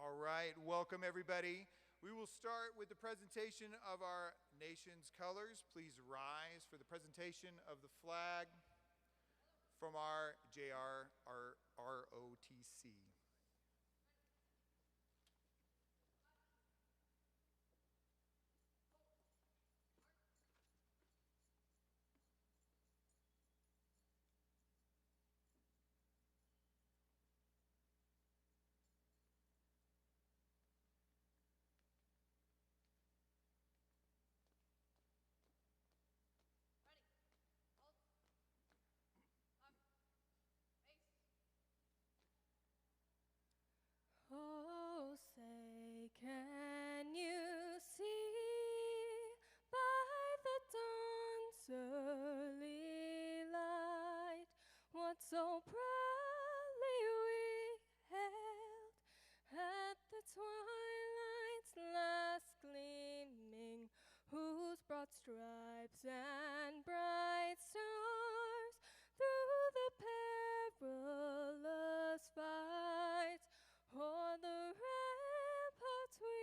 All right, welcome everybody. We will start with the presentation of our nation's colors. Please rise for the presentation of the flag from our ROTC. Oh, say, can you see by the dawn's early light what so proudly we hailed at the twilight's last gleaming, whose broad stripes and bright stars through the perilous fight o'er the ramparts we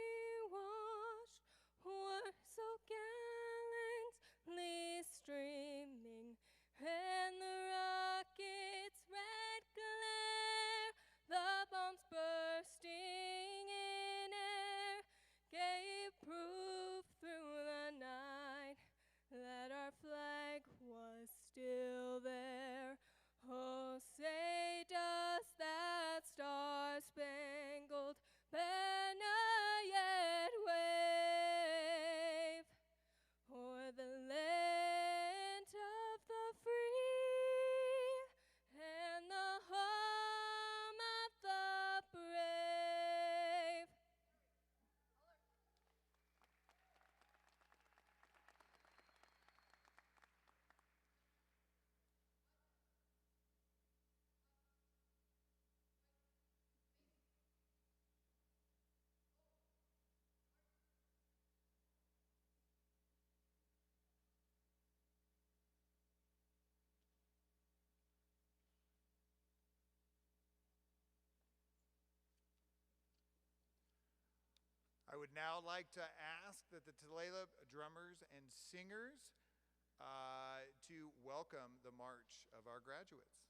watched were so gallantly streaming, and the rocket's red glare, the bombs bursting in air, gave proof through the night that our flag was still there. Oh, say does that star-spangled banner yet wave o'er the land of the free and the home of the brave? I would now like to ask that the Tulalip drummers and singers to welcome the march of our graduates.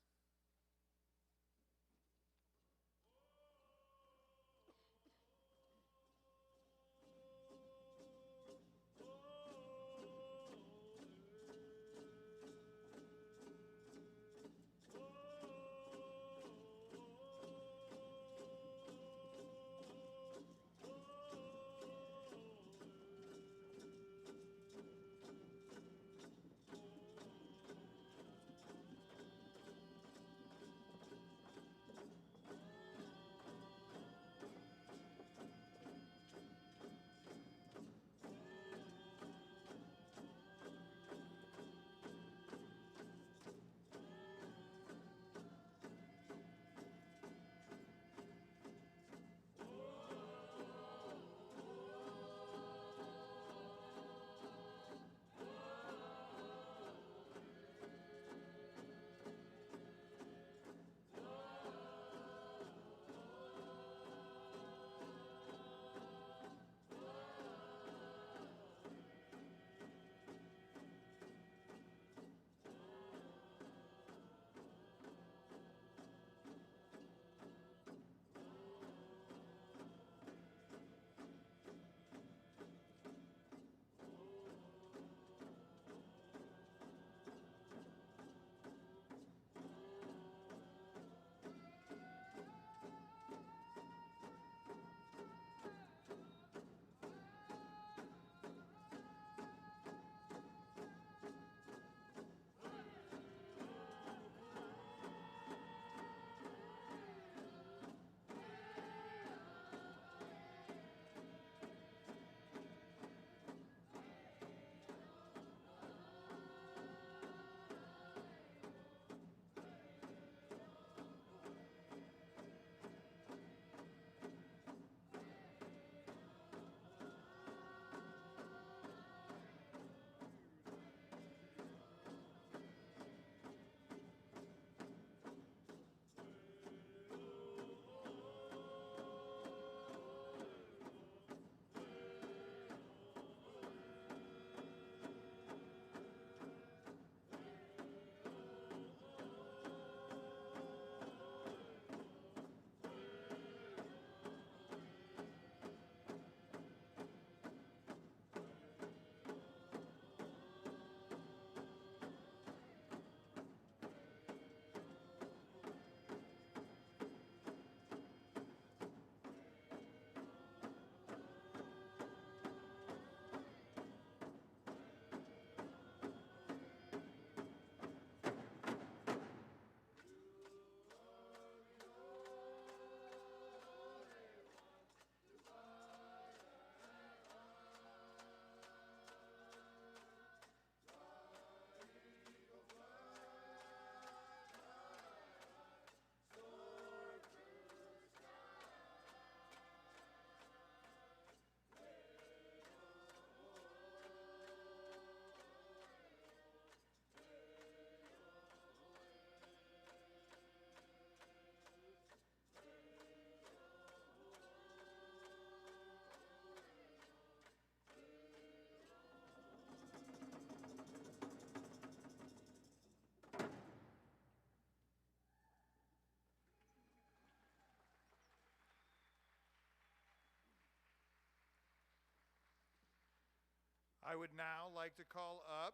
I would now like to call up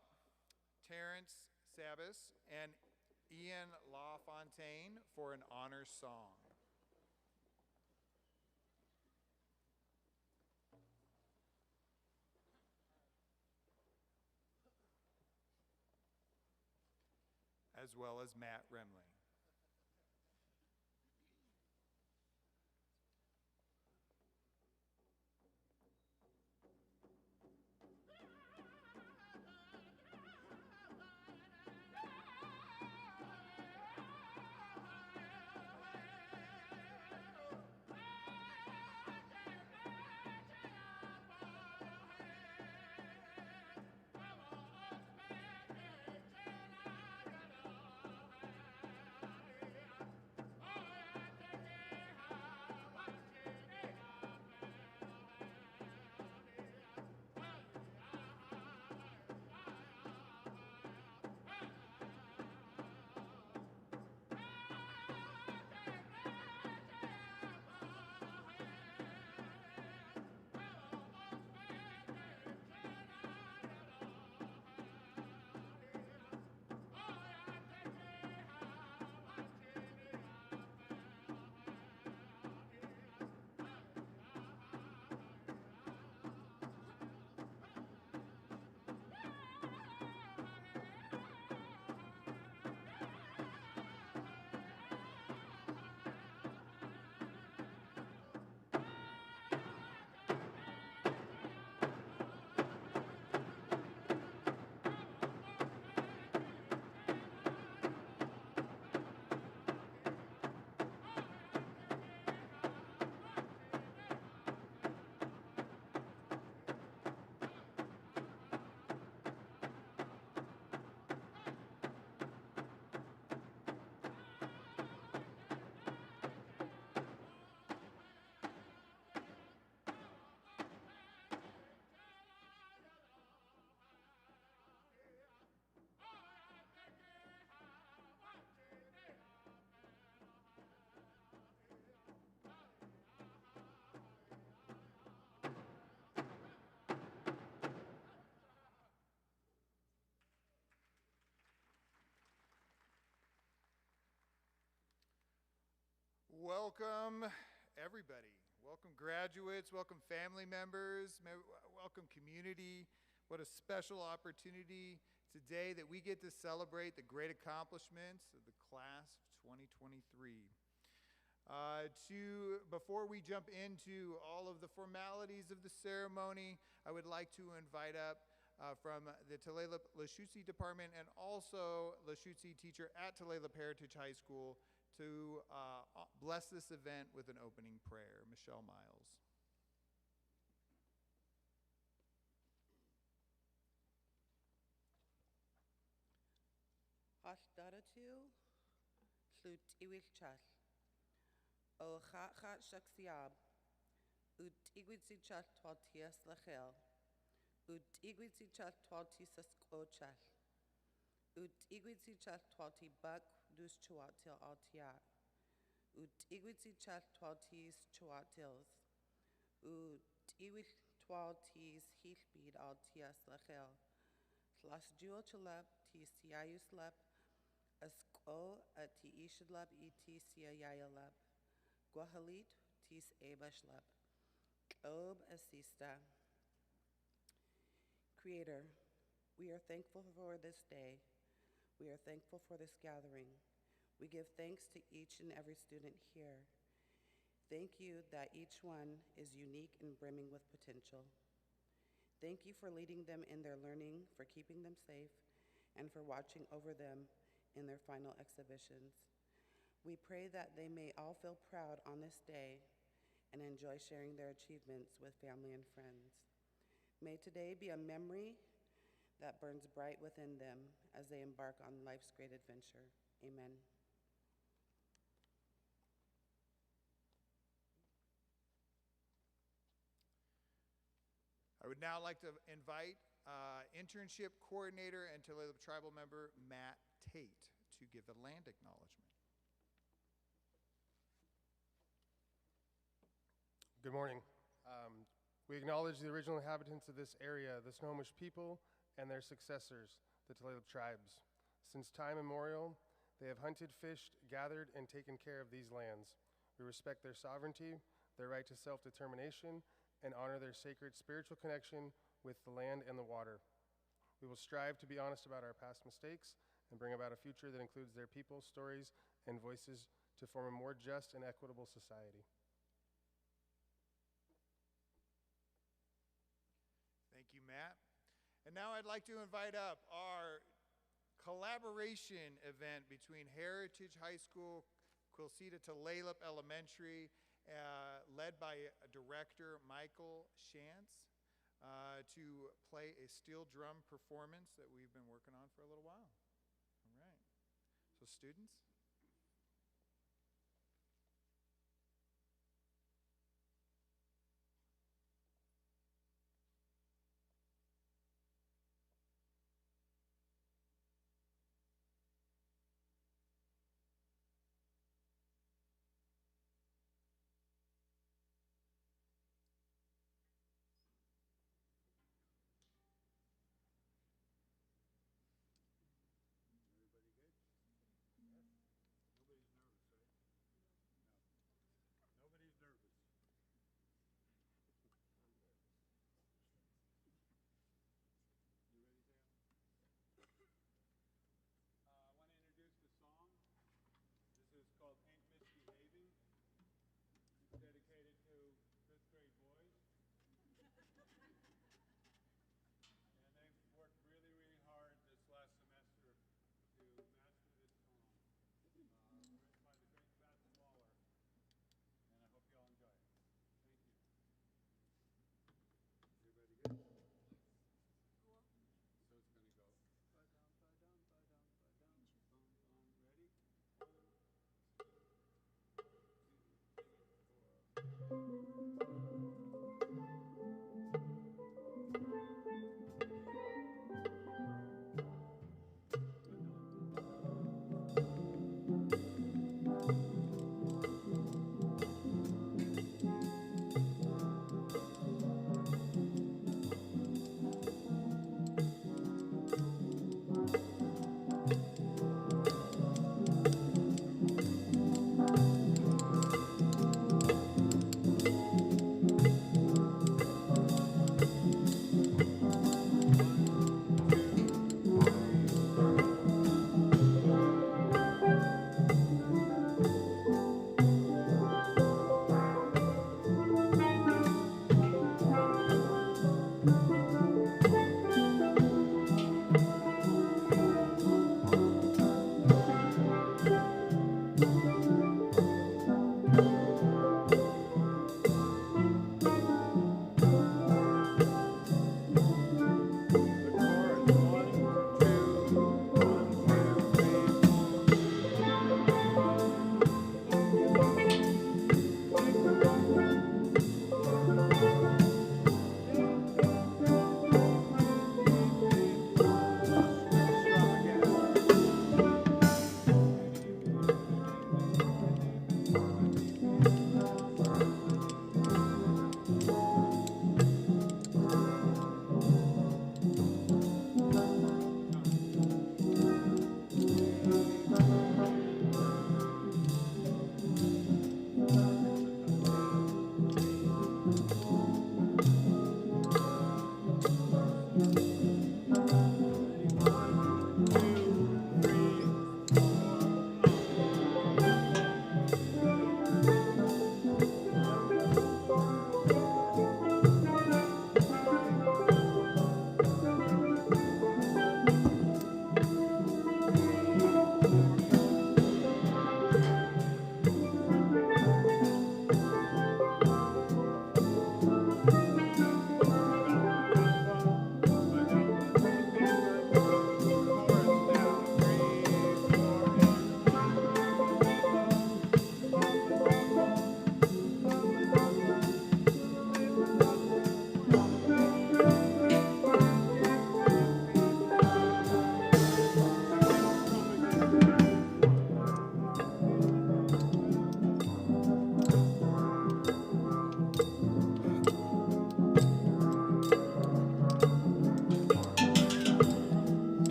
Terrence Sabas and Ian LaFontaine for an honor song. As well as Matt Remley. Welcome, everybody. Welcome, graduates. Welcome, family members. Welcome, community. What a special opportunity today that we get to celebrate the great accomplishments of the class of 2023. Before we jump into all of the formalities of the ceremony, I would like to invite up from the Tulalip Lashutsi Department and also Lashutsi teacher at Tulalip Heritage High School to bless this event with an opening prayer. Michelle Miles. Hashdaratu, Slut Iwilchal, O Kha Shaksiab, Ut Igwizichal Twaltias Lachel, Ut Igwizichal Twaltisas Ochal, Ut Igwizichal Twalti Bak Dus Chuatil Altiat, Ut Igwizichal Twaltis Chuatils, Ut Iwil Twaltis Hilbid Altias Lachel, Slas Jewel Chalep, Tis Yayus Lep, Asko at Ishadlab et Siayalab, Guahalit tis Abashlab, Ob Asista. Creator, we are thankful for this day. We are thankful for this gathering. We give thanks to each and every student here. Thank you that each one is unique and brimming with potential. Thank you for leading them in their learning, for keeping them safe, and for watching over them in their final exhibitions. We pray that they may all feel proud on this day and enjoy sharing their achievements with family and friends. May today be a memory that burns bright within them as they embark on life's great adventure. Amen. I would now like to invite internship coordinator and Tulalip tribal member Matt Tate to give a land acknowledgement. Good morning. We acknowledge the original inhabitants of this area, the Snohomish people, and their successors, the Tulalip tribes. Since time immemorial, they have hunted, fished, gathered, and taken care of these lands. We respect their sovereignty, their right to self-determination, and honor their sacred spiritual connection with the land and the water. We will strive to be honest about our past mistakes and bring about a future that includes their people, stories, and voices to form a more just and equitable society. Thank you, Matt. And now I'd like to invite up our collaboration event between Heritage High School, Quilceda Tulalip Elementary, led by Director Michael Shantz, to play a steel drum performance that we've been working on for a little while. All right. So students.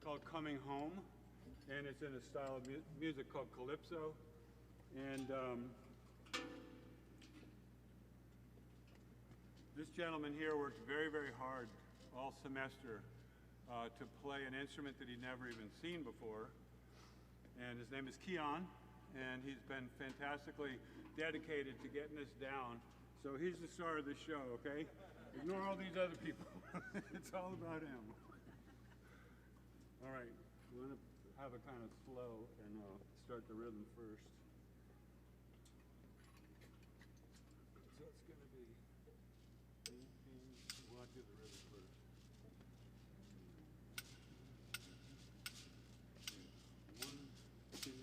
called Coming Home, and it's in a style of music called Calypso. And this gentleman here worked very, very hard all semester to play an instrument that he'd never even seen before. And his name is Keon, and he's been fantastically dedicated to getting this down. So he's the star of the show, okay? Ignore all these other people. It's all about him. All right, we're gonna have a kind of slow and start the rhythm first. So it's gonna be, we'll have to do the rhythm first. One, two,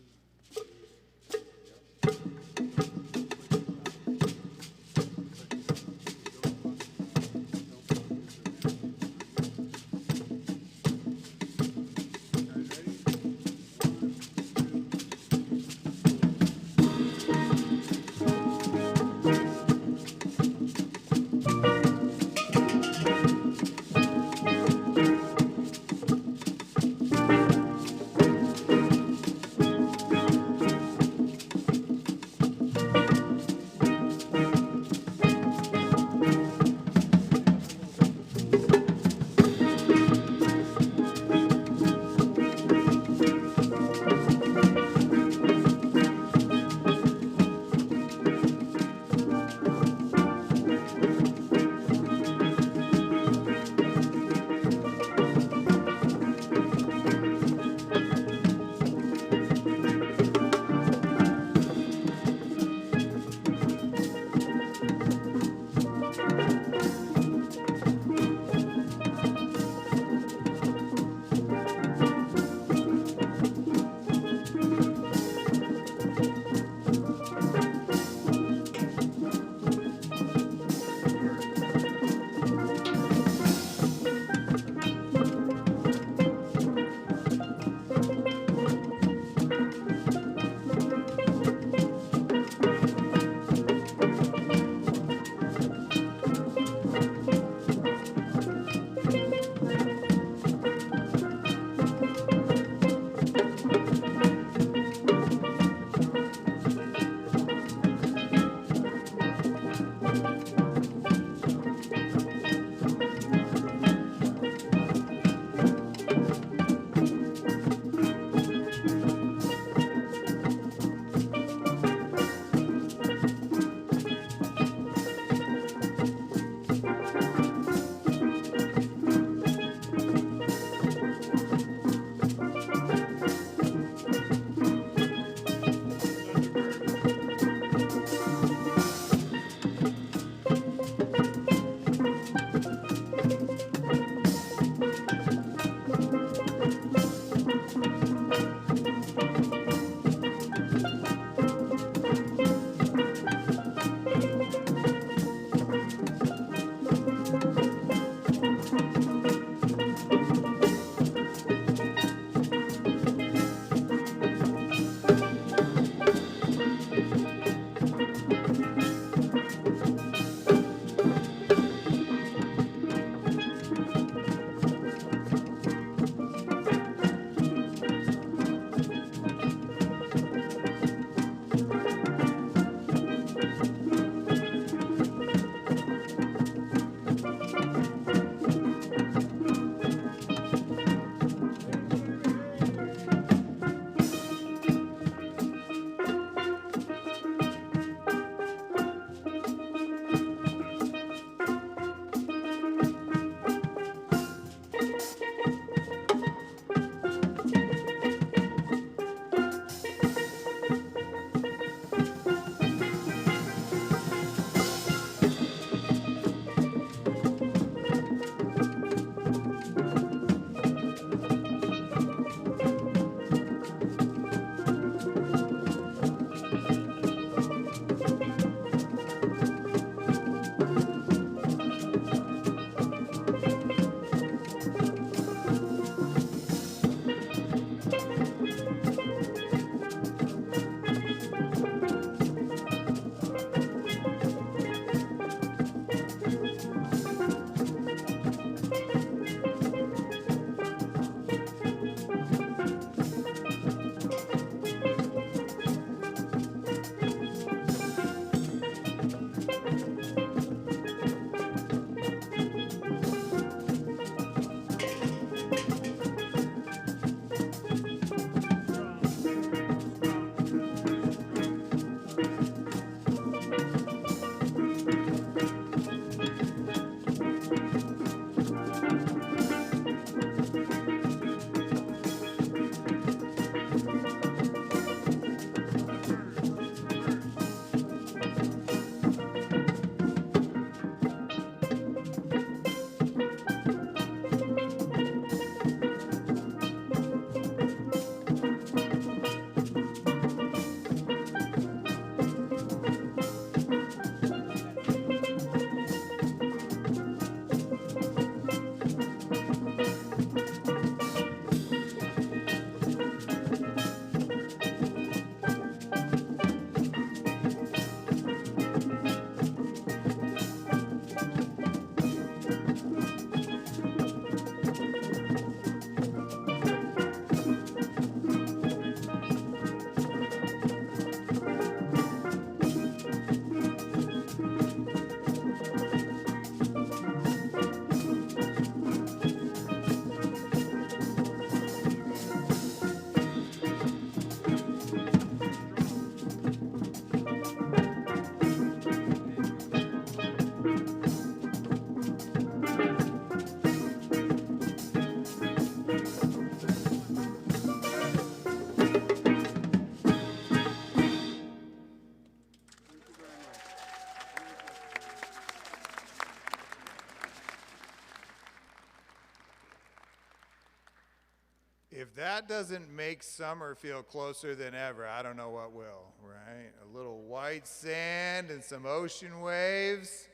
If that doesn't make summer feel closer than ever, I don't know what will, right? A little white sand and some ocean waves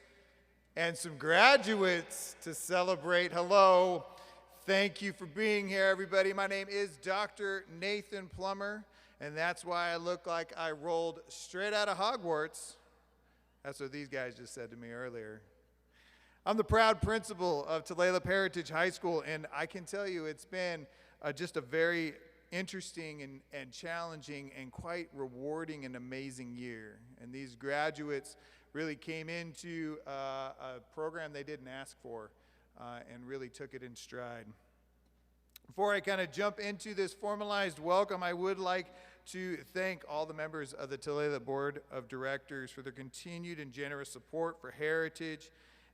and some graduates to celebrate. Hello. Thank you for being here, everybody. My name is Dr. Nathan Plummer, and that's why I look like I rolled straight out of Hogwarts. That's what these guys just said to me earlier. I'm the proud principal of Tulalip Heritage High School, and I can tell you it's been just a very interesting and challenging and quite rewarding and amazing year. And these graduates really came into a program they didn't ask for and really took it in stride. Before I kind of jump into this formalized welcome, I would like to thank all the members of the Tulalip Board of Directors for their continued and generous support for Heritage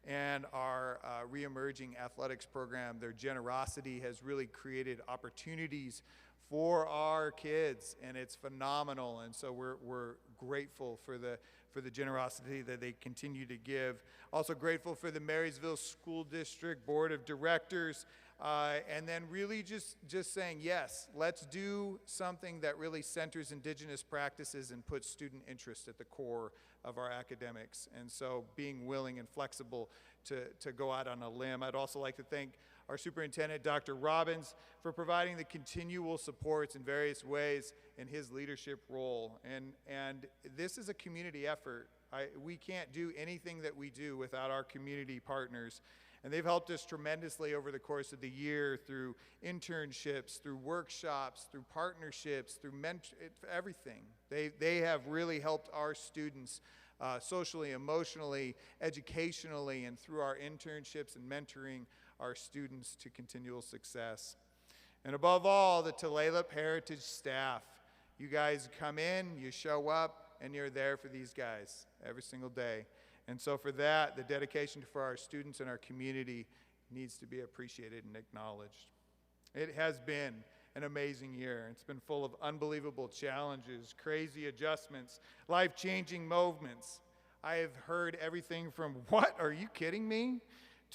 and our re-emerging athletics program. Their generosity has really created opportunities for our kids, and it's phenomenal. And so we're grateful for the generosity that they continue to give. Also grateful for the Marysville School District Board of Directors, and then really just saying, yes, let's do something that really centers Indigenous practices and puts student interest at the core of our academics. And so being willing and flexible to go out on a limb. I'd also like to thank our superintendent, Dr. Robbins, for providing the continual supports in various ways in his leadership role. And this is a community effort. We can't do anything that we do without our community partners. And they've helped us tremendously over the course of the year through internships, through workshops, through partnerships, through everything. They have really helped our students socially, emotionally, educationally, and through our internships and mentoring our students to continual success. And above all, the Tulalip Heritage staff. You guys come in, you show up, and you're there for these guys every single day. And so for that, the dedication for our students and our community needs to be appreciated and acknowledged. It has been an amazing year. It's been full of unbelievable challenges, crazy adjustments, life-changing moments. I have heard everything from, what, are you kidding me?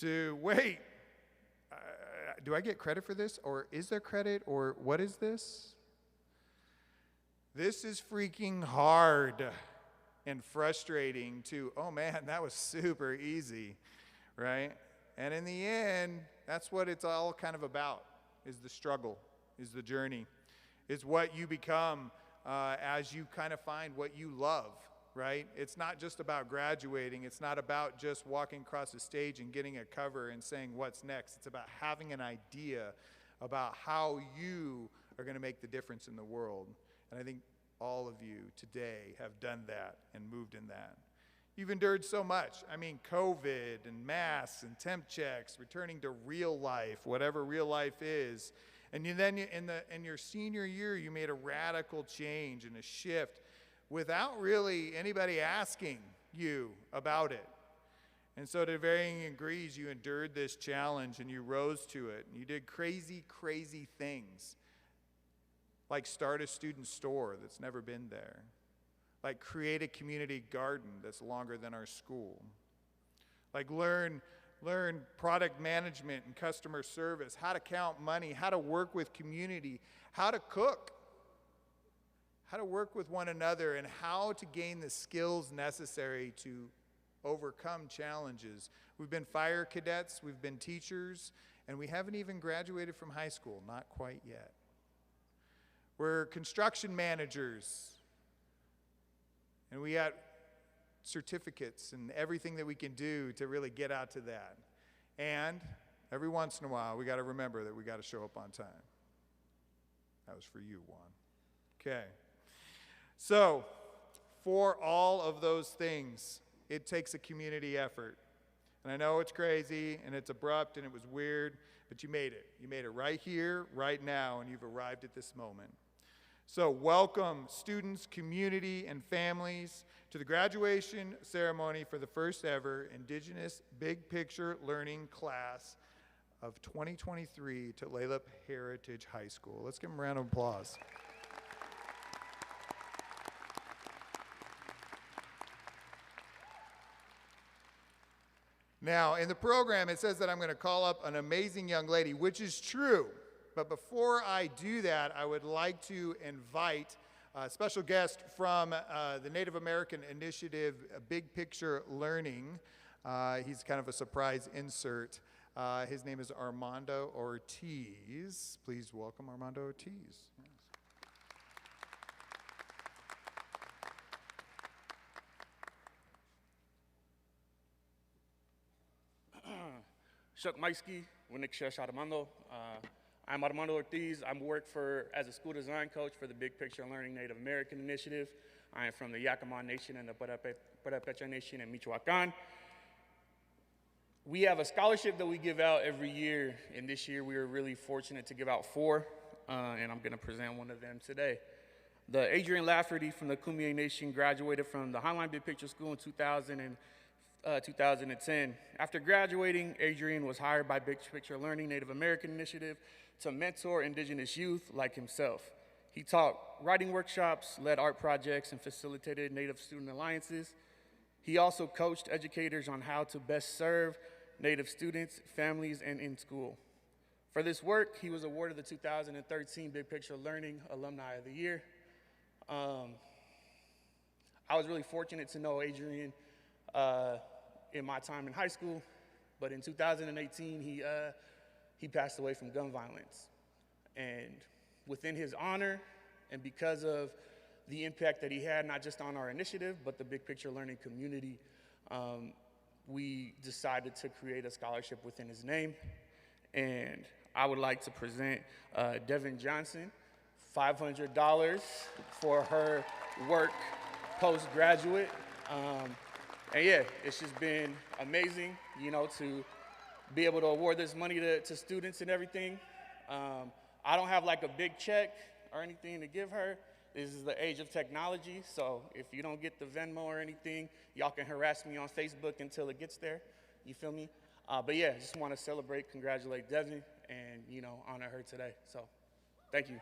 To, wait, do I get credit for this? Or is there credit? Or what is this? This is freaking hard and frustrating to, oh man, that was super easy, right? And in the end, that's what it's all kind of about, is the struggle, is the journey, is what you become as you kind of find what you love, right? It's not just about graduating. It's not about just walking across the stage and getting a cover and saying what's next. It's about having an idea about how you are going to make the difference in the world. And I think all of you today have done that and moved in that. You've endured so much. I mean, COVID and masks and temp checks, returning to real life, whatever real life is. And in your senior year, you made a radical change and a shift without really anybody asking you about it. And so to varying degrees, you endured this challenge and you rose to it. And you did crazy, crazy things. Like start a student store that's never been there. Like create a community garden that's longer than our school. Like learn product management and customer service, how to count money, how to work with community, how to cook, how to work with one another, and how to gain the skills necessary to overcome challenges. We've been fire cadets, we've been teachers, and we haven't even graduated from high school, not quite yet. We're construction managers, and we got certificates and everything that we can do to really get out to that. And every once in a while, we got to remember that we got to show up on time. That was for you, Juan. Okay. So, for all of those things, it takes a community effort. And I know it's crazy, and it's abrupt, and it was weird, but you made it. You made it right here, right now, and you've arrived at this moment. So welcome students, community, and families to the graduation ceremony for the first ever Indigenous Big Picture Learning class of 2023 to Tulalip Heritage High School. Let's give them a round of applause. Now, in the program, it says that I'm going to call up an amazing young lady, which is true. But before I do that, I would like to invite a special guest from the Native American Initiative, Big Picture Learning. He's kind of a surprise insert. His name is Armando Ortiz. Please welcome Armando Ortiz. Shuk Maisky, Winik Armando. I'm Armando Ortiz. I work as a school design coach for the Big Picture Learning Native American Initiative. I am from the Yakama Nation and the Purepecha Nation in Michoacan. We have a scholarship that we give out every year, and this year we were really fortunate to give out 4, and I'm going to present one of them today. The Adrian Lafferty from the Kumeyaay Nation graduated from the Highline Big Picture School in 2010. After graduating, Adrian was hired by Big Picture Learning Native American Initiative to mentor Indigenous youth like himself. He taught writing workshops, led art projects, and facilitated Native student alliances. He also coached educators on how to best serve Native students, families, and in school. For this work, he was awarded the 2013 Big Picture Learning Alumni of the Year. I was really fortunate to know Adrian in my time in high school, but in 2018, he passed away from gun violence. And within his honor, and because of the impact that he had, not just on our initiative, but the Big Picture Learning community, we decided to create a scholarship within his name. And I would like to present Devin Johnson $500 for her work postgraduate. And yeah, it's just been amazing, you know, to be able to award this money to students and everything. I don't have like a big check or anything to give her. This is the age of technology, so if you don't get the Venmo or anything, y'all can harass me on Facebook until it gets there. You feel me? But yeah, just want to celebrate, congratulate Devin, and, you know, honor her today. So, thank you.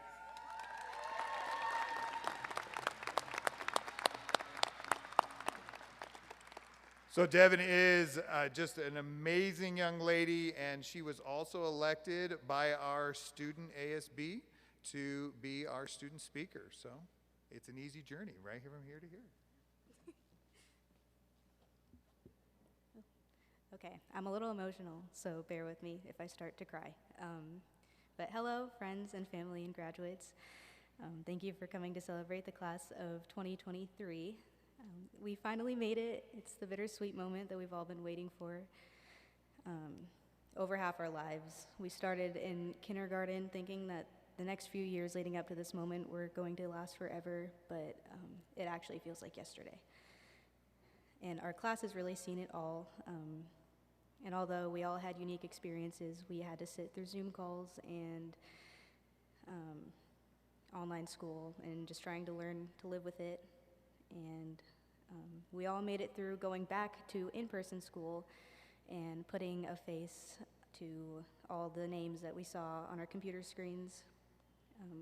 So Devin is just an amazing young lady, and she was also elected by our student ASB to be our student speaker. So it's an easy journey right here from here to here. Okay, I'm a little emotional, so bear with me if I start to cry. But hello, friends and family and graduates. Thank you for coming to celebrate the class of 2023. We finally made it. It's the bittersweet moment that we've all been waiting for. Over half our lives. We started in kindergarten thinking that the next few years leading up to this moment were going to last forever, but it actually feels like yesterday. And our class has really seen it all. And although we all had unique experiences, we had to sit through Zoom calls and online school and just trying to learn to live with it. And we all made it through going back to in-person school and putting a face to all the names that we saw on our computer screens.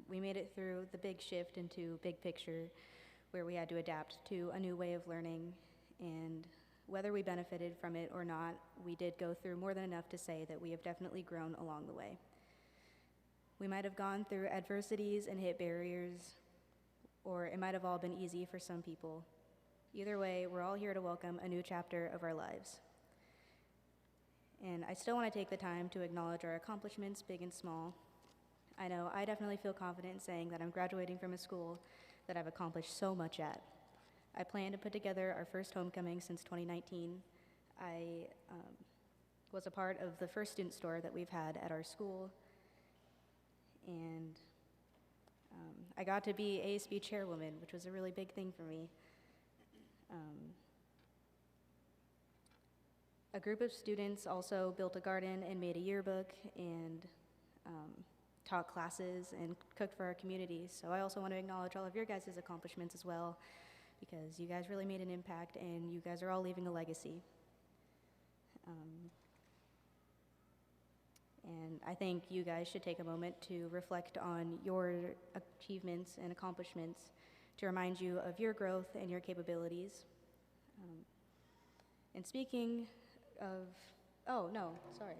We made it through the big shift into big picture, where we had to adapt to a new way of learning. And whether we benefited from it or not, we did go through more than enough to say that we have definitely grown along the way. We might have gone through adversities and hit barriers, or it might have all been easy for some people. Either way, we're all here to welcome a new chapter of our lives. And I still want to take the time to acknowledge our accomplishments, big and small. I know I definitely feel confident in saying that I'm graduating from a school that I've accomplished so much at. I plan to put together our first homecoming since 2019. I was a part of the first student store that we've had at our school, and I got to be ASB chairwoman, which was a really big thing for me. A group of students also built a garden and made a yearbook and taught classes and cooked for our community. So I also want to acknowledge all of your guys' accomplishments as well, because you guys really made an impact and you guys are all leaving a legacy. And I think you guys should take a moment to reflect on your achievements and accomplishments to remind you of your growth and your capabilities. And speaking of, oh no, sorry.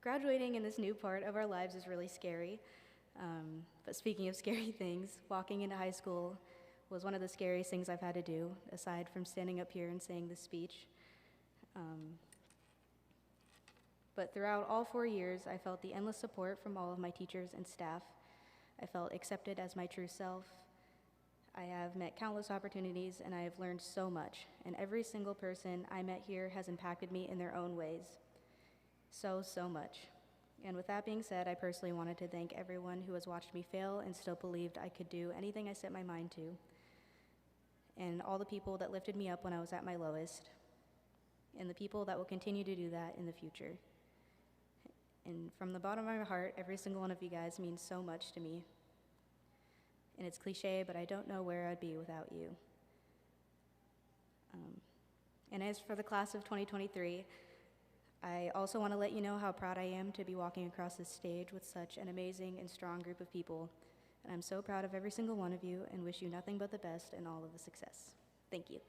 Graduating in this new part of our lives is really scary. But speaking of scary things, walking into high school was one of the scariest things I've had to do, aside from standing up here and saying this speech. But throughout all 4 years, I felt the endless support from all of my teachers and staff. I felt accepted as my true self. I have met countless opportunities, and I have learned so much. And every single person I met here has impacted me in their own ways. So much. And with that being said, I personally wanted to thank everyone who has watched me fail and still believed I could do anything I set my mind to. And all the people that lifted me up when I was at my lowest. And the people that will continue to do that in the future. And from the bottom of my heart, every single one of you guys means so much to me. And it's cliche, but I don't know where I'd be without you. And as for the class of 2023, I also want to let you know how proud I am to be walking across this stage with such an amazing and strong group of people. And I'm so proud of every single one of you and wish you nothing but the best and all of the success. Thank you.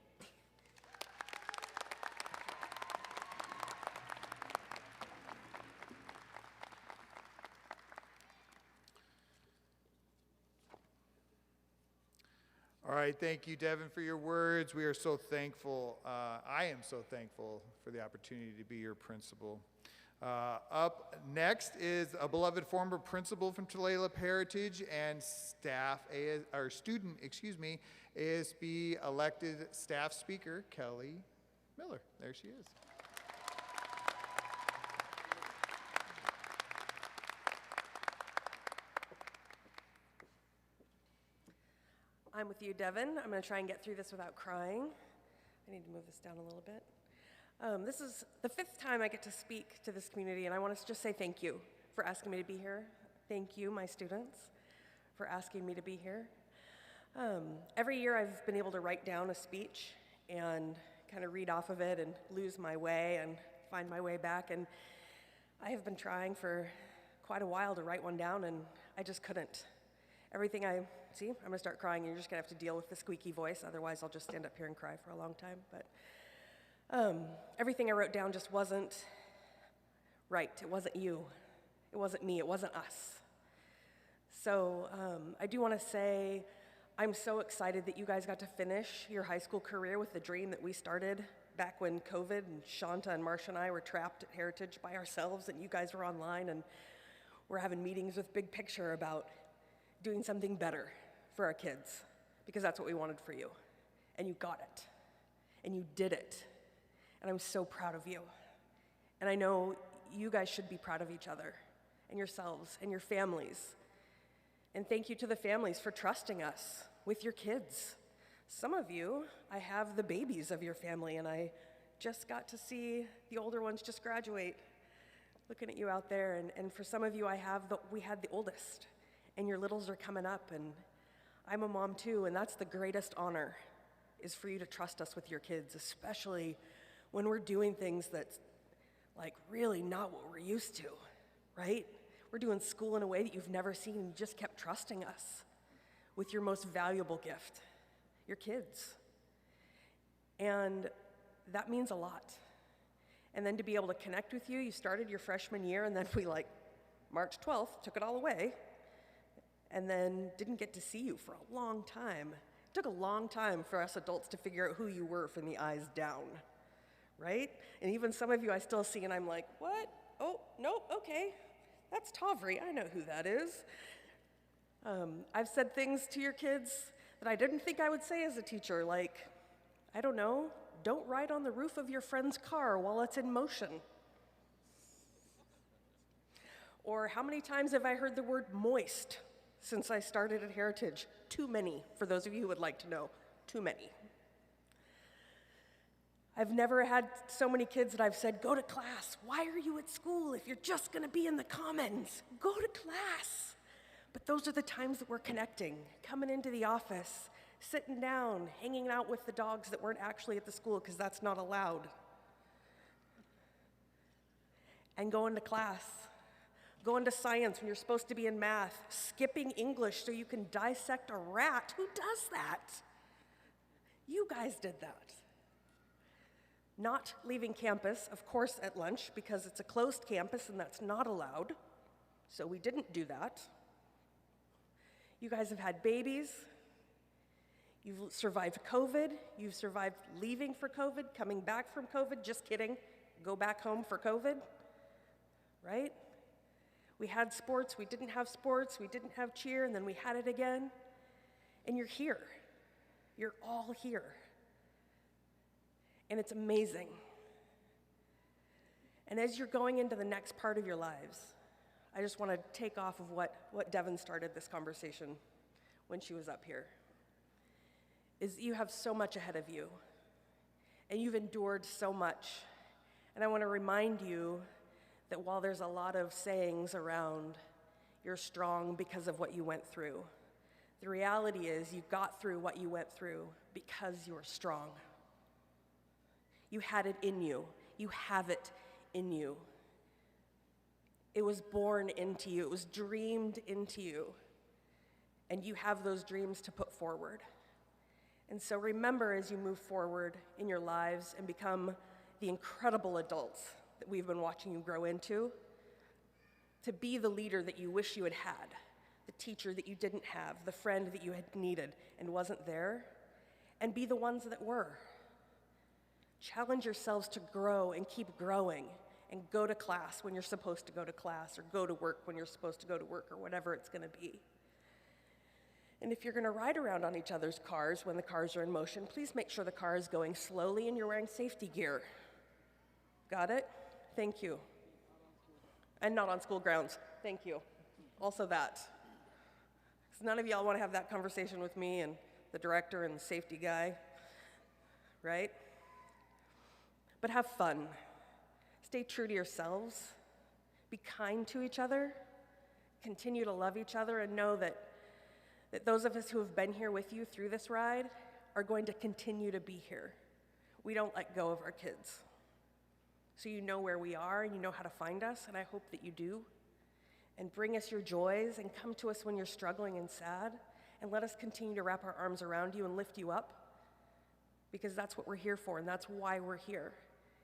All right, thank you, Devin, for your words. We are so thankful. I am so thankful for the opportunity to be your principal. Up next is a beloved former principal from Tulalip Heritage and student, ASB elected staff speaker, Kelly Miller. There she is. I'm with you, Devin. I'm going to try and get through this without crying. I need to move this down a little bit. This is the 5th time I get to speak to this community, and I want to just say thank you for asking me to be here. Thank you, my students, for asking me to be here. Every year I've been able to write down a speech and kind of read off of it and lose my way and find my way back, and I have been trying for quite a while to write one down, and I just couldn't. Everything I'm going to start crying, and you're just going to have to deal with the squeaky voice, otherwise I'll just stand up here and cry for a long time. But everything I wrote down just wasn't right. It wasn't you. It wasn't me. It wasn't us. So I do want to say I'm so excited that you guys got to finish your high school career with the dream that we started back when COVID and Shanta and Marsha and I were trapped at Heritage by ourselves, and you guys were online, and we're having meetings with Big Picture about doing something better for our kids, because that's what we wanted for you. And you got it. And you did it. And I'm so proud of you. And I know you guys should be proud of each other and yourselves and your families. And thank you to the families for trusting us with your kids. Some of you, I have the babies of your family, and I just got to see the older ones just graduate. Looking at you out there, and for some of you, we had the oldest, and your littles are coming up, and I'm a mom too, and that's the greatest honor, is for you to trust us with your kids, especially when we're doing things that's like really not what we're used to, right? We're doing school in a way that you've never seen. You just kept trusting us with your most valuable gift, your kids. And that means a lot. And then to be able to connect with you, you started your freshman year, and then we March 12th, took it all away, and then didn't get to see you for a long time. It took a long time for us adults to figure out who you were from the eyes down, right? And even some of you I still see, and I'm like, what? Oh, no, okay. That's Tavri. I know who that is. I've said things to your kids that I didn't think I would say as a teacher, like, I don't know, don't ride on the roof of your friend's car while it's in motion. Or how many times have I heard the word moist since I started at Heritage? Too many, for those of you who would like to know. Too many. I've never had so many kids that I've said, go to class. Why are you at school if you're just going to be in the commons? Go to class. But those are the times that we're connecting, coming into the office, sitting down, hanging out with the dogs that weren't actually at the school because that's not allowed, and going to class, going to science when you're supposed to be in math, skipping English so you can dissect a rat. Who does that? You guys did that. not leaving campus, of course, at lunch, because it's a closed campus and that's not allowed. So we didn't do that. You guys have had babies. You've survived COVID. You've survived leaving for COVID, coming back from COVID. Just kidding. Go back home for COVID, right? We had sports. We didn't have sports. We didn't have cheer, and then we had it again. And you're here. You're all here. And it's amazing. And as you're going into the next part of your lives, I just want to take off of what Devin started this conversation when she was up here, is you have so much ahead of you, and you've endured so much. And I want to remind you that while there's a lot of sayings around, you're strong because of what you went through, the reality is you got through what you went through because you were strong. You had it in you. You have it in you. It was born into you. It was dreamed into you. And you have those dreams to put forward. And so remember, as you move forward in your lives and become the incredible adults that we've been watching you grow into, to be the leader that you wish you had had, the teacher that you didn't have, the friend that you had needed and wasn't there, and be the ones that were. Challenge yourselves to grow and keep growing, and go to class when you're supposed to go to class, or go to work when you're supposed to go to work, or whatever it's going to be. And if you're going to ride around on each other's cars when the cars are in motion, please make sure the car is going slowly and you're wearing safety gear. Got it? Thank you. And not on school grounds. Thank you. Also that. Because none of y'all want to have that conversation with me and the director and the safety guy, right? But have fun. Stay true to yourselves. Be kind to each other. Continue to love each other, and know that those of us who have been here with you through this ride are going to continue to be here. We don't let go of our kids. So you know where we are, and you know how to find us, and I hope that you do. And bring us your joys, and come to us when you're struggling and sad, and let us continue to wrap our arms around you and lift you up, because that's what we're here for, and that's why we're here.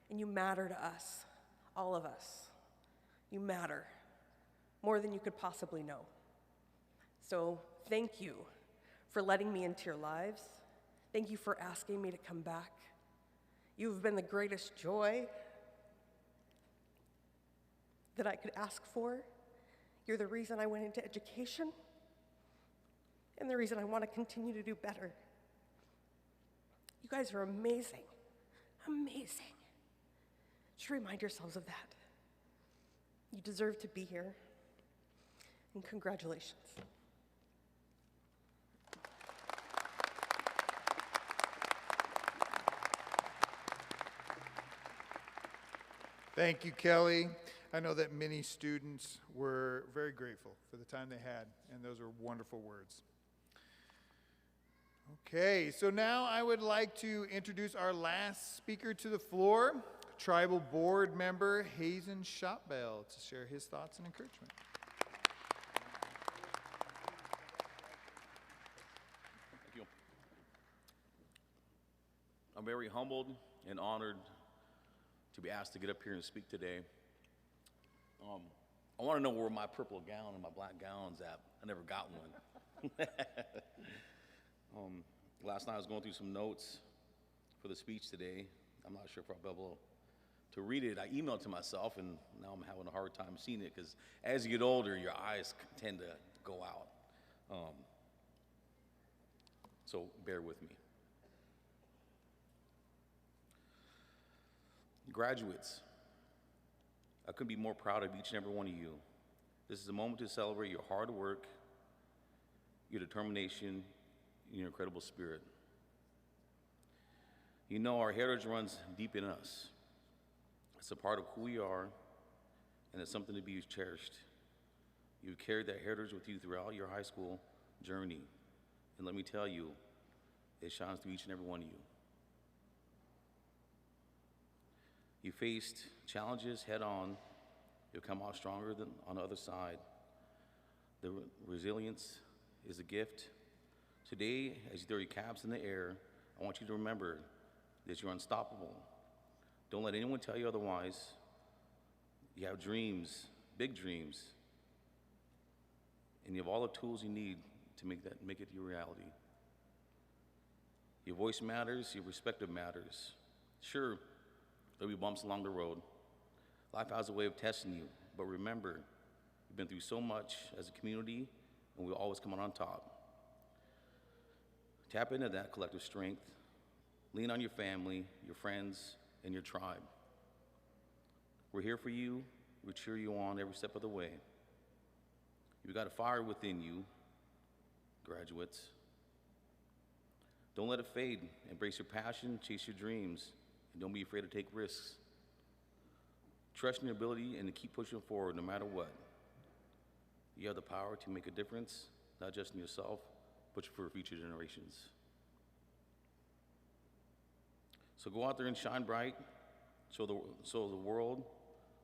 And you matter to us, all of us. You matter more than you could possibly know. So thank you for letting me into your lives. Thank you for asking me to come back. You've been the greatest joy that I could ask for. You're the reason I went into education, and the reason I want to continue to do better. You guys are amazing, amazing. Just remind yourselves of that. You deserve to be here, and congratulations. Thank you, Kelly. I know that many students were very grateful for the time they had, and those are wonderful words. Okay, so now I would like to introduce our last speaker to the floor, Tribal Board Member Hazen Shotbell, to share his thoughts and encouragement. Thank you. I'm very humbled and honored to be asked to get up here and speak today. I want to know where my purple gown and my black gown's at. I never got one. Last night I was going through some notes for the speech today. I'm not sure if I'll be able to read it. I emailed to myself, and now I'm having a hard time seeing it, because as you get older, your eyes tend to go out. So bear with me. Graduates, I couldn't be more proud of each and every one of you. This is a moment to celebrate your hard work, your determination, and your incredible spirit. You know, our heritage runs deep in us. It's a part of who we are, and it's something to be cherished. You've carried that heritage with you throughout your high school journey. And let me tell you, it shines through each and every one of you. You faced challenges head on. You'll come out stronger than on the other side. The resilience is a gift. Today, as you throw your caps in the air, I want you to remember that you're unstoppable. Don't let anyone tell you otherwise. You have dreams, big dreams, and you have all the tools you need to make it your reality. Your voice matters, your perspective matters. Sure, there'll be bumps along the road. Life has a way of testing you, but remember, we've been through so much as a community, and we'll always come out on top. Tap into that collective strength. Lean on your family, your friends, and your tribe. We're here for you. We cheer you on every step of the way. You've got a fire within you, graduates. Don't let it fade. Embrace your passion, chase your dreams, and don't be afraid to take risks. Trust in your ability and to keep pushing forward no matter what. You have the power to make a difference, not just in yourself, but for future generations. So go out there and shine bright, show the world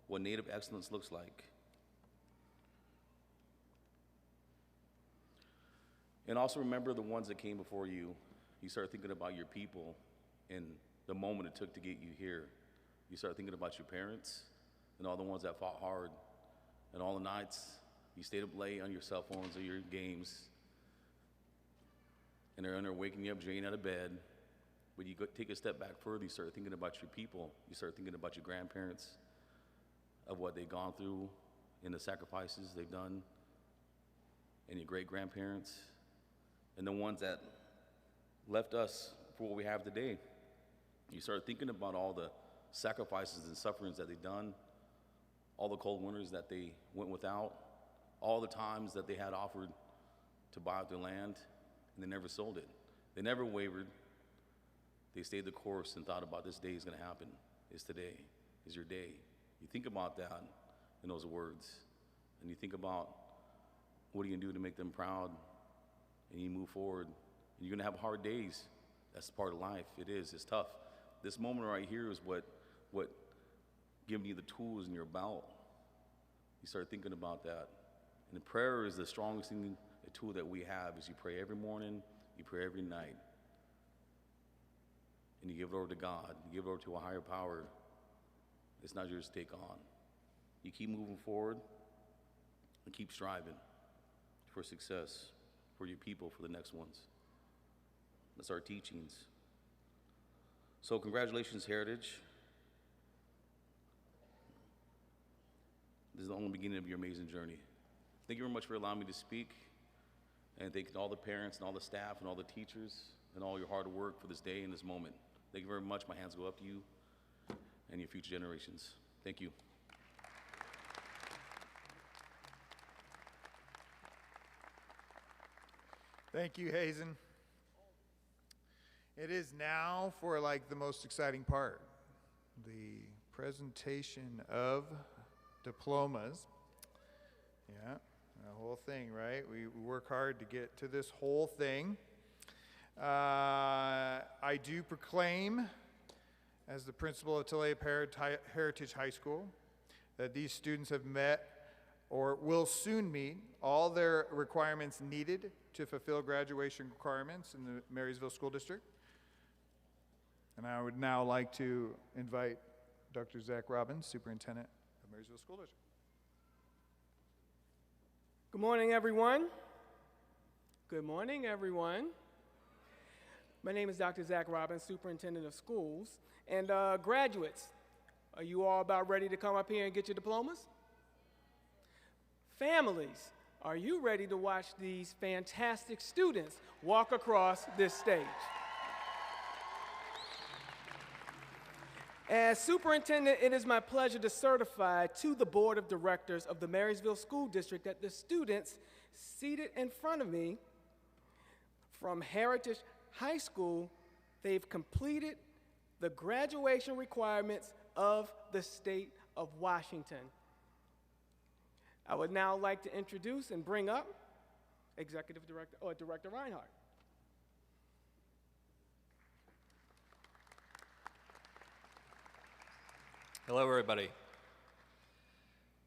what Native excellence looks like. And also remember the ones that came before you. You start thinking about your people and the moment it took to get you here. You start thinking about your parents and all the ones that fought hard and all the nights you stayed up late on your cell phones or your games. And they're in there waking you up, dragging out of bed. But you go take a step back further, you start thinking about your people. You start thinking about your grandparents, of what they've gone through and the sacrifices they've done, and your great-grandparents, and the ones that left us for what we have today. You start thinking about all the sacrifices and sufferings that they've done, all the cold winters that they went without, all the times that they had offered to buy out their land, and they never sold it. They never wavered. They stayed the course and thought about this day is going to happen. It's today, is your day. You think about that in those words, and you think about what are you going to do to make them proud, and you move forward. And you're going to have hard days. That's part of life. It is. It's tough. This moment right here is what giving you the tools in your belt. You start thinking about that. And prayer is the strongest thing, a tool that we have, is you pray every morning, you pray every night. And you give it over to God. You give it over to a higher power. It's not yours to take on. You keep moving forward and keep striving for success, for your people, for the next ones. That's our teachings. So congratulations, Heritage. This is the only beginning of your amazing journey. Thank you very much for allowing me to speak. And thank you to all the parents and all the staff and all the teachers and all your hard work for this day and this moment. Thank you very much. My hands go up to you and your future generations. Thank you. Thank you, Hazen. It is now for like the most exciting part, the presentation of diplomas. Yeah, the whole thing, right? We work hard to get to this whole thing. I do proclaim, as the principal of Tulalip Heritage High School, that these students have met or will soon meet all their requirements needed to fulfill graduation requirements in the Marysville School District. And I would now like to invite Dr. Zach Robbins, Superintendent of Marysville School District. Good morning, everyone. Good morning, everyone. My name is Dr. Zach Robbins, Superintendent of Schools. And graduates, are you all about ready to come up here and get your diplomas? Families, are you ready to watch these fantastic students walk across this stage? As superintendent, it is my pleasure to certify to the Board of Directors of the Marysville School District that the students seated in front of me from Heritage High School, they've completed the graduation requirements of the state of Washington. I would now like to introduce and bring up Executive Director, or Director Reinhardt. Hello, everybody.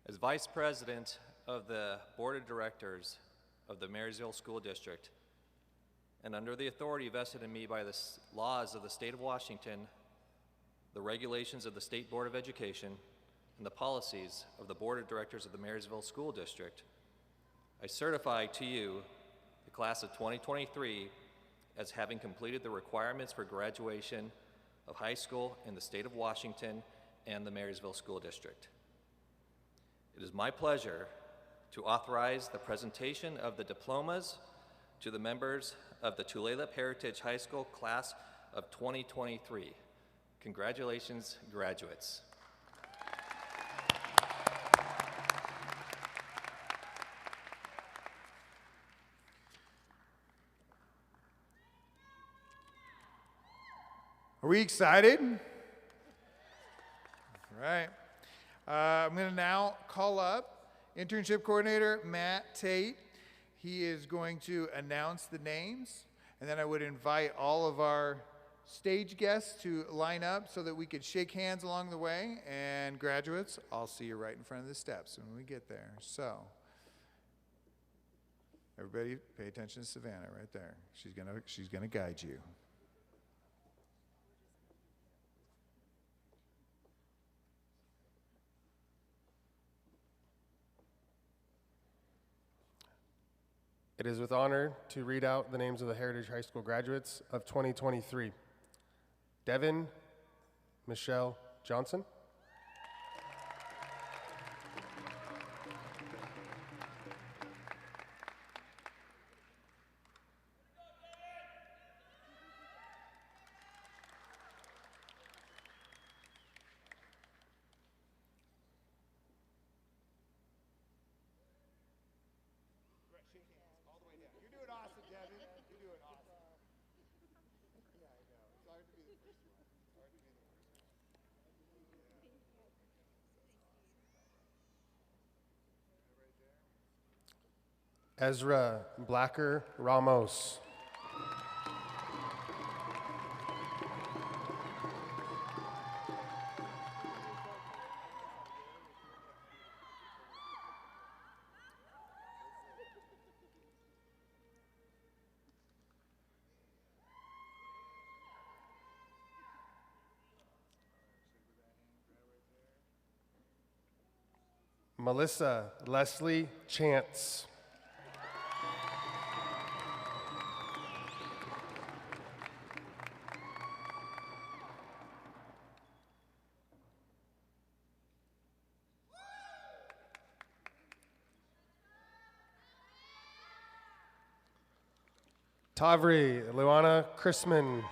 As Vice President of the Board of Directors of the Marysville School District, and under the authority vested in me by the laws of the state of Washington, the regulations of the State Board of Education, and the policies of the Board of Directors of the Marysville School District, I certify to you, the class of 2023, as having completed the requirements for graduation of high school in the state of Washington and the Marysville School District. It is my pleasure to authorize the presentation of the diplomas to the members of the Tulalip Heritage High School class of 2023. Congratulations, graduates. Are we excited? All right. I'm going to now call up Internship Coordinator Matt Tate. He is going to announce the names, and then I would invite all of our stage guests to line up so that we could shake hands along the way. And graduates, I'll see you right in front of the steps when we get there. So, everybody pay attention to Savannah right there. She's gonna guide you. It is with honor to read out the names of the Heritage High School graduates of 2023. Devin Michelle Johnson. Ezra Blacker Ramos. Melissa Leslie Chance. Tavri Luana Chrisman.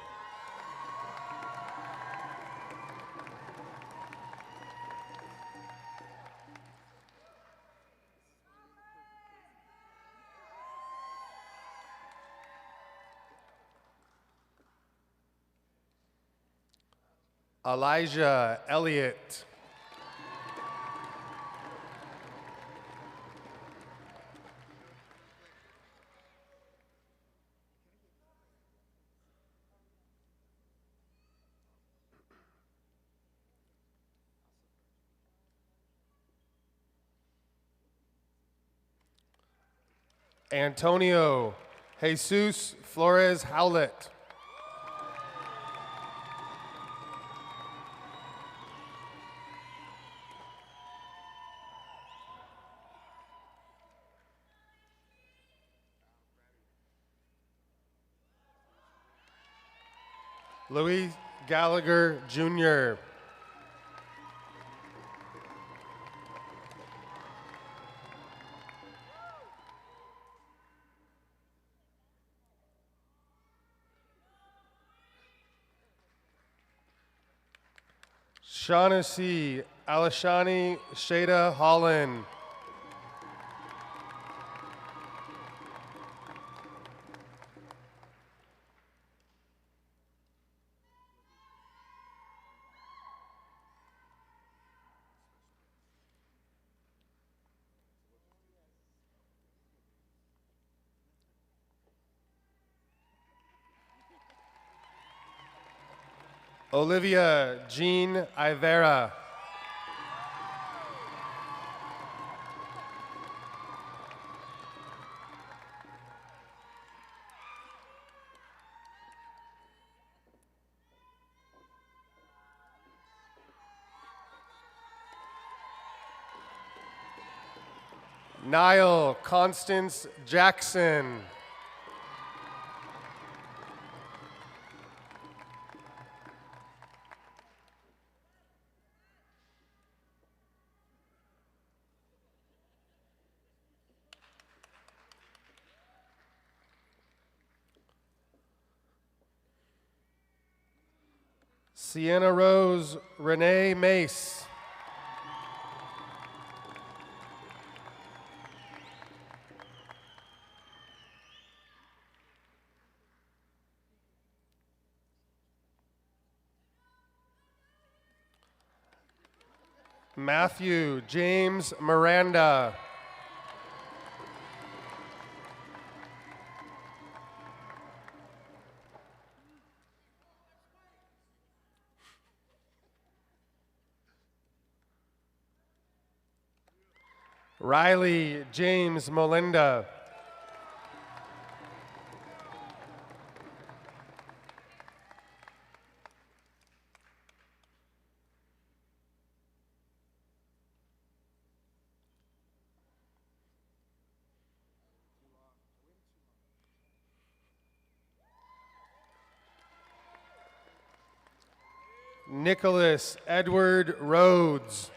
Elijah Elliott. Antonio Jesus Flores Howlett. Louis Gallagher Jr. Shaughnessy Alishani Shada Holland. Olivia Jean Ivera. Niall Constance Jackson. Sienna Rose Renee Mace. Matthew James Miranda. Riley James Melinda. Nicholas Edward Rhodes.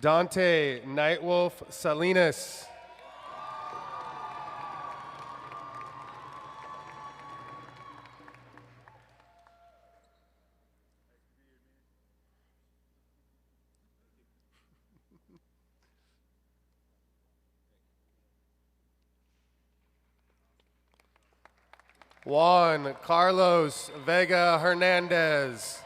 Dante Nightwolf Salinas. Juan Carlos Vega Hernandez.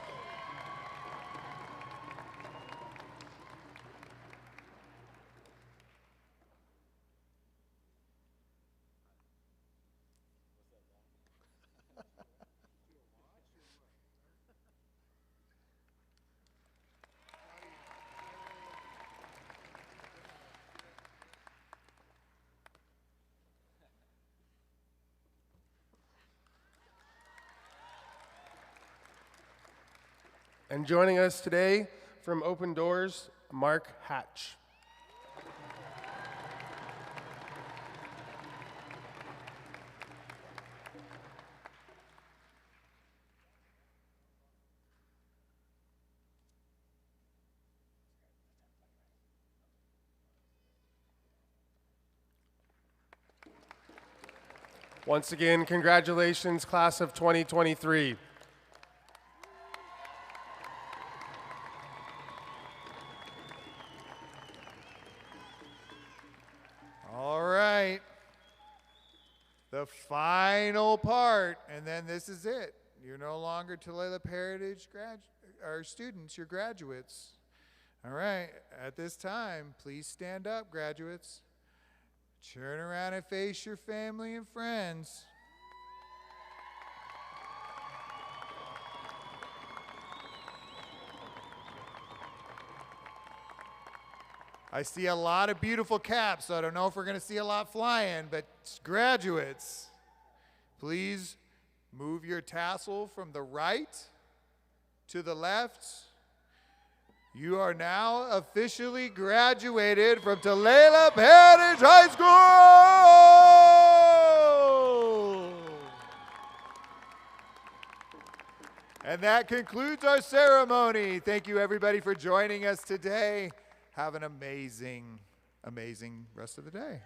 And joining us today from Open Doors, Mark Hatch. Once again, congratulations, class of 2023. All right. The final part, and then this is it. You're no longer Tulalip Heritage students, you're graduates. All right, at this time, please stand up, graduates. Turn around and face your family and friends. I see a lot of beautiful caps, so I don't know if we're going to see a lot flying, but graduates, please move your tassel from the right to the left. You are now officially graduated from Tulalip Heritage High School! And that concludes our ceremony. Thank you, everybody, for joining us today. Have an amazing, amazing rest of the day.